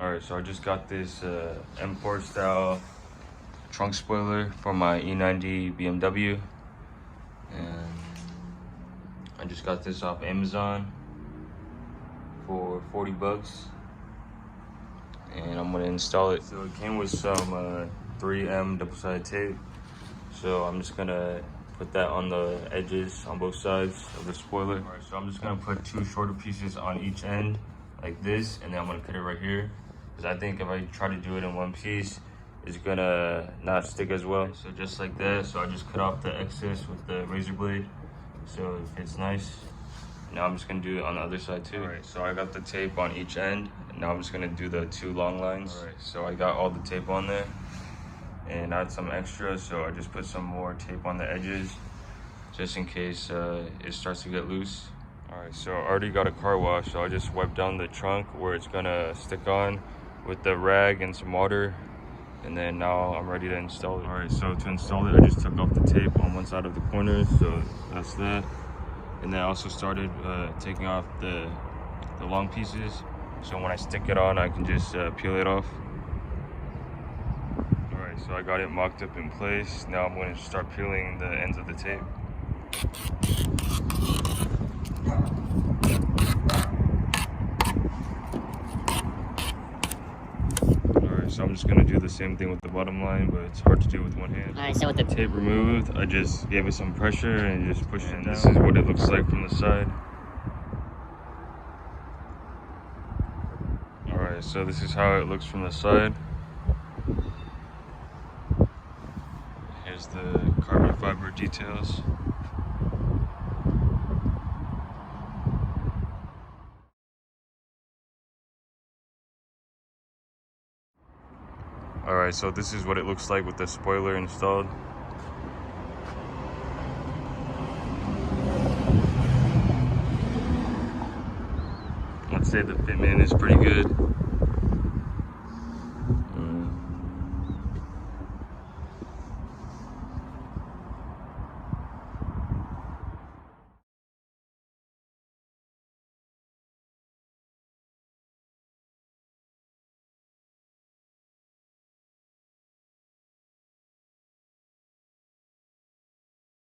Alright, so I just got this M-Port style trunk spoiler for my E90 BMW, and I just got this off Amazon for 40 bucks, and I'm gonna install it. So it came with some 3M double-sided tape, so I'm just gonna put that on the edges on both sides of the spoiler. Alright, so I'm just gonna put 2 shorter pieces on each end like this, and then I'm gonna cut it right here, because I think if I try to do it in one piece, it's gonna not stick as well. So just like that. So I just cut off the excess with the razor blade, so it fits nice. Now I'm just gonna do it on the other side too. Alright, so I got the tape on each end, and now I'm just gonna do the 2 long lines. Alright, so I got all the tape on there, and I had some extra, so I just put some more tape on the edges, just in case it starts to get loose. Alright, so I already got a car wash, so I just wiped down the trunk where it's gonna stick on with the rag and some water, and then now I'm ready to install it. Alright, so to install it, I just took off the tape on one side of the corner, so that's that. And then I also started taking off the long pieces, so when I stick it on, I can just peel it off. Alright, so I got it mocked up in place. Now I'm going to start peeling the ends of the tape. So I'm just gonna do the same thing with the bottom line, but it's hard to do with one hand. Alright, so with the tape removed, I just gave it some pressure and just pushed it down. This is what it looks like from the side. Alright, so this is how it looks from the side. Here's the carbon fiber details. Alright, so this is what it looks like with the spoiler installed. I'd say the fitment is pretty good.